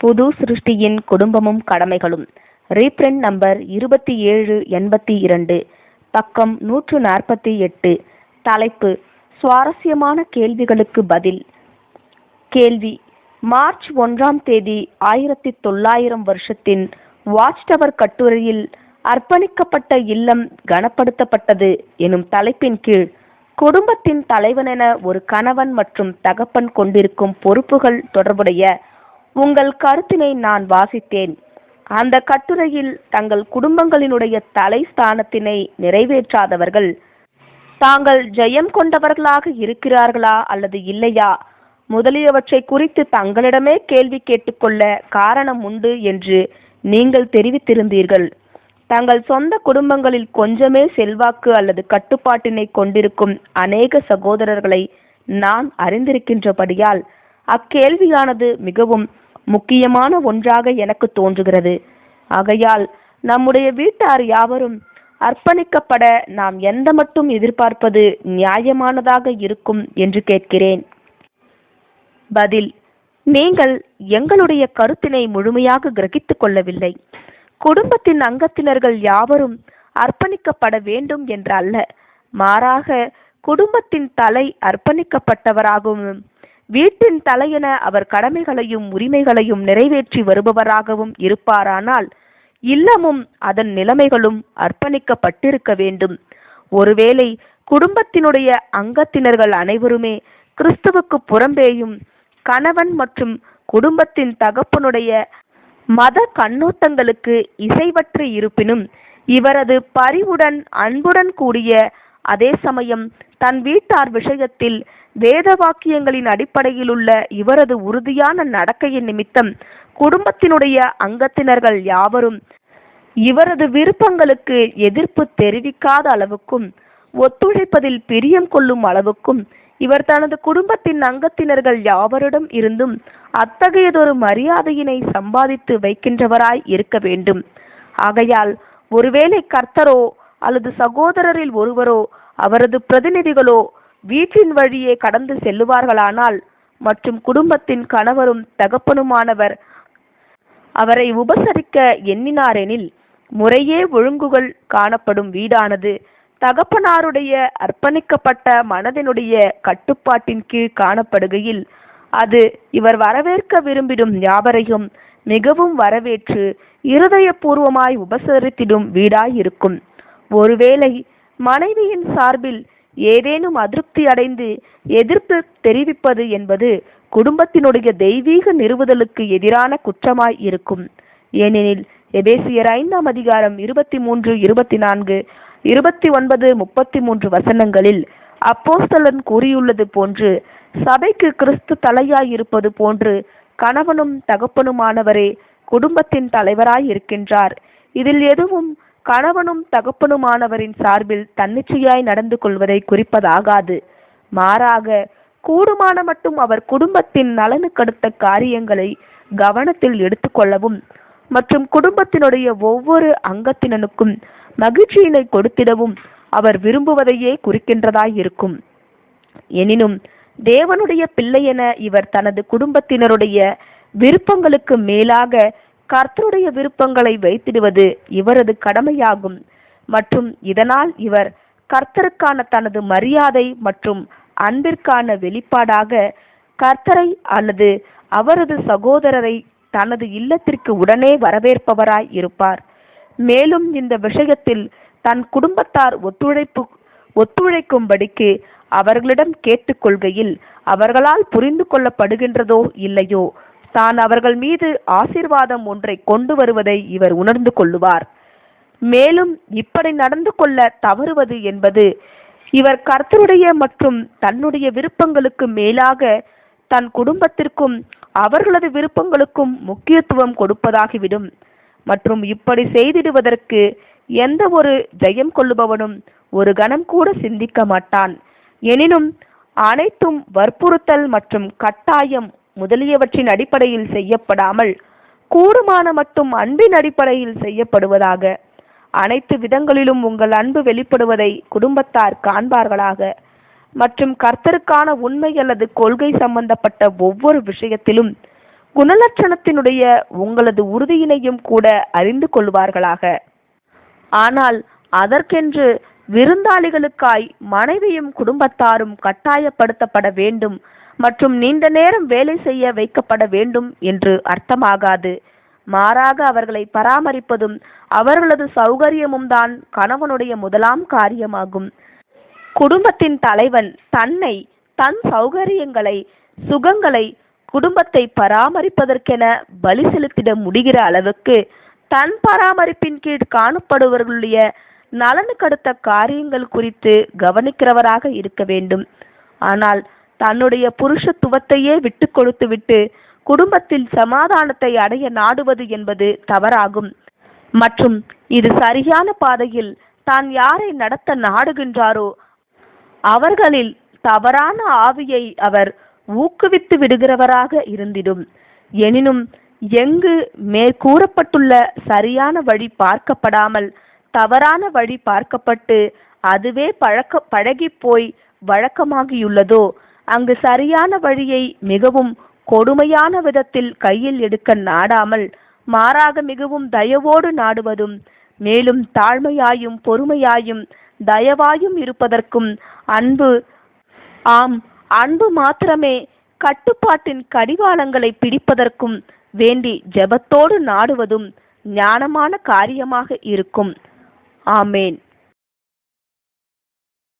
புது சிருஷ்டியின் குடும்பமும் கடமைகளும். Reprint number 2782, பக்கம் 148. தலைப்பு: சுவாரஸ்யமான கேள்விகளுக்கு பதில். கேள்வி: மார்ச் 1ஆம் தேதி 1900 வருஷத்தின் வாட்ச் டவர் கட்டுரையில் அர்ப்பணிக்கப்பட்ட இல்லம் கனப்படுத்தப்பட்டது எனும் தலைப்பின் கீழ் குடும்பத்தின் தலைவனென ஒரு கணவன் மற்றும் தகப்பன் கொண்டிருக்கும் பொறுப்புகள் தொடர்புடைய உங்கள் கருத்தினை நான் வாசித்தேன். அந்த கட்டுரையில் தங்கள் குடும்பங்களினுடைய தலை ஸ்தானத்தினை நிறைவேற்றாதவர்கள் தாங்கள் ஜெயம் கொண்டவர்களாக இருக்கிறார்களா அல்லது இல்லையா முதலியவற்றை குறித்து தங்களிடமே கேள்வி கேட்டுக்கொள்ள காரணம் உண்டு என்று நீங்கள் தெரிவித்திருந்தீர்கள். தங்கள் சொந்த குடும்பங்களில் கொஞ்சமே செல்வாக்கு அல்லது கட்டுப்பாட்டினை கொண்டிருக்கும் அநேக சகோதரர்களை நான் அறிந்திருக்கின்றபடியால் அக்கேள்வியானது மிகவும் முக்கியமான ஒன்றாக எனக்கு தோன்றுகிறது. ஆகையால் நம்முடைய வீட்டார் யாவரும் அர்ப்பணிக்கப்பட நாம் எந்த மட்டும் எதிர்பார்ப்பது நியாயமானதாக இருக்கும் என்று கேட்கிறேன். பதில்: நீங்கள் எங்களுடைய கருத்தினை முழுமையாக கிரகித்துக் கொள்ளவில்லை. குடும்பத்தின் அங்கத்தினர்கள் யாவரும் அர்ப்பணிக்கப்பட வேண்டும் என்று அல்ல, மாறாக குடும்பத்தின் தலை அர்ப்பணிக்கப்பட்டவராகவும் வீட்டின் தலையென அவர் கடமைகளையும் உரிமைகளையும் நிறைவேற்றி வருபவராகவும் இருப்பாரானால் இல்லமும் அதன் நிலைமைகளும் அர்ப்பணிக்கப்பட்டிருக்க வேண்டும். ஒருவேளை குடும்பத்தினுடைய அங்கத்தினர்கள் அனைவருமே கிறிஸ்துவுக்கு புறம்பேயும் கணவன் மற்றும் குடும்பத்தின் தகப்பனுடைய மத கண்ணோட்டங்களுக்கு இசைவற்று இருப்பினும் இவரது பரிவுடன் அன்புடன் கூடிய அதே சமயம் தன் வீட்டார் விஷயத்தில் வேத வாக்கியங்களின் அடிப்படையில் உள்ள இவரது உறுதியான நடக்கையின் நிமித்தம் குடும்பத்தினுடைய அங்கத்தினர்கள் யாவரும் இவரது விருப்பங்களுக்கு எதிர்ப்பு தெரிவிக்காத அளவுக்கும் ஒத்துழைப்பதில் பிரியம் கொள்ளும் அளவுக்கும் இவர் தனது குடும்பத்தின் அங்கத்தினர்கள் யாவரிடம் இருந்தும் அத்தகையதொரு மரியாதையினை சம்பாதித்து வைக்கின்றவராய் இருக்க வேண்டும். ஆகையால் ஒருவேளை கர்த்தரோ அல்லது சகோதரரில் ஒருவரோ அவரது பிரதிநிதிகளோ வீட்டின் வழியே கடந்து செல்லுவார்களானால் மற்றும் குடும்பத்தின் கணவரும் தகப்பனுமானவர் அவரை உபசரிக்க எண்ணினாரெனில் முறையே ஒழுங்குகள் காணப்படும் வீடானது தகப்பனாருடைய அர்ப்பணிக்கப்பட்ட மனதினுடைய கட்டுப்பாட்டின் கீழ் காணப்படுகையில் அது இவர் வரவேற்க விரும்பிடும் யாவரையும் மிகவும் வரவேற்று இருதயபூர்வமாய் உபசரித்திடும் வீடாயிருக்கும். ஒருவேளை மனைவியின் சார்பில் ஏதேனும் அதிருப்தி அடைந்து எதிர்ப்பு தெரிவிப்பது என்பது குடும்பத்தினுடைய தெய்வீக நிறுவுதலுக்கு எதிரான குற்றமாய் இருக்கும். ஏனெனில் எபேசியர் 5ஆம் அதிகாரம் 23, 24, 29, 33 வசனங்களில் அப்போஸ்தலன் கூறியுள்ளது போன்று சபைக்கு கிறிஸ்து தலையாயிருப்பது போன்று கணவனும் தகப்பனுமானவரே குடும்பத்தின் தலைவராய் இருக்கின்றார். இதில் எதுவும் கணவனும் தகப்பனுமானவரின் சார்பில் தன்னிச்சையாய் நடந்து கொள்வதை குறிப்பதாகாது. மாறாக கூடுமான மட்டும் அவர் குடும்பத்தின் நலனுக்கடுத்த காரியங்களை கவனத்தில் எடுத்துக்கொள்ளவும் மற்றும் குடும்பத்தினுடைய ஒவ்வொரு அங்கத்தினனுக்கும் மகிழ்ச்சியினை கொடுத்திடவும் அவர் விரும்புவதையே குறிக்கின்றதாய் இருக்கும். எனினும் தேவனுடைய பிள்ளையென இவர் தனது குடும்பத்தினருடைய விருப்பங்களுக்கு மேலாக கர்த்தருடைய விருப்பங்களை வைத்திடுவது இவரது கடமையாகும். மற்றும் இதனால் இவர் கர்த்தருக்கான தனது மரியாதை மற்றும் அன்பிற்கான வெளிப்பாடாக கர்த்தரை அல்லது அவரது சகோதரரை தனது இல்லத்திற்கு உடனே வரவேற்பவராய் இருப்பார். மேலும் இந்த விஷயத்தில் தன் குடும்பத்தார் ஒத்துழைக்கும்படிக்கு அவர்களிடம் கேட்டுக்கொள்கையில் அவர்களால் புரிந்து கொள்ளப்படுகின்றதோ இல்லையோ தான் அவர்கள் மீது ஆசீர்வாதம் ஒன்றை கொண்டு வருவதை இவர் உணர்ந்து கொள்ளுவார். மேலும் இப்படி நடந்து கொள்ள தவறுவது என்பது இவர் கர்த்தருடைய மற்றும் தன்னுடைய விருப்பங்களுக்கு மேலாக தன் குடும்பத்திற்கும் அவர்களது விருப்பங்களுக்கும் முக்கியத்துவம் கொடுப்பதாகிவிடும். மற்றும் இப்படி செய்திடுவதற்கு எந்த ஒரு ஜெயம் கொள்ளுபவனும் ஒரு கணம் கூட சிந்திக்க மாட்டான். எனினும் அனைத்தும் வற்புறுத்தல் மற்றும் கட்டாயம் முதலியவற்றின் அடிப்படையில் செய்யப்படாமல் கூடுமான மட்டும் அன்பின் அடிப்படையில் செய்யப்படுவதாக. அனைத்து விதங்களிலும் உங்கள் அன்பு வெளிப்படுவதை குடும்பத்தார் காண்பார்களாக. மற்றும் கர்த்தருக்கான உண்மை அல்லது கொள்கை சம்பந்தப்பட்ட ஒவ்வொரு விஷயத்திலும் குணலட்சணத்தினுடைய உங்களது உறுதியினையும் கூட அறிந்து கொள்வார்களாக. ஆனால் அதற்கென்று விருந்தாளிகளுக்காய் மனைவியும் குடும்பத்தாரும் கட்டாயப்படுத்தப்பட வேண்டும் மற்றும் நீண்ட நேரம் வேலை செய்ய வைக்கப்பட வேண்டும் என்று அர்த்தமாகாது. மாறாக அவர்களை பராமரிப்பதும் அவர்களது சௌகரியமும் தான் கணவனுடைய முதலாம் காரியமாகும். குடும்பத்தின் தலைவன் தன்னை, தன் சௌகரியங்களை, சுகங்களை குடும்பத்தை பராமரிப்பதற்கென பலி செலுத்திட முடிகிற அளவுக்கு தன் பராமரிப்பின் கீழ் காணப்படுபவர்களுடைய நலனுக்கடுத்த காரியங்கள் குறித்து கவனிக்கிறவராக இருக்க வேண்டும். ஆனால் தன்னுடைய புருஷத்துவத்தையே விட்டு கொடுத்துவிட்டு குடும்பத்தில் சமாதானத்தை அடைய நாடுவது என்பது தவறாகும். மற்றும் இது சரியான பாதையில் தான் யாரை நடத்த நாடுகின்றாரோ அவர்களில் தவறான ஆவியை அவர் ஊக்குவித்து விடுகிறவராக இருந்திடும். எனினும் எங்கு மேற்கூறப்பட்டுள்ள சரியான வழி பார்க்கப்படாமல் தவறான வழி பார்க்கப்பட்டு அதுவே பழகி போய் வழக்கமாகியுள்ளதோ அங்கு சரியான வழியை மிகவும் கொடுமையான விதத்தில் கையில் எடுக்க நாடாமல் மாறாக மிகவும் தயவோடு நாடுவதும், மேலும் தாழ்மையாயும் பொறுமையாயும் தயவாயும் இருப்பதற்கும் அன்பு மாத்திரமே கட்டுப்பாட்டின் கடிவாளங்களை பிடிப்பதற்கும் வேண்டி ஜெபத்தோடு நாடுவதும் ஞானமான காரியமாக இருக்கும். ஆமேன்.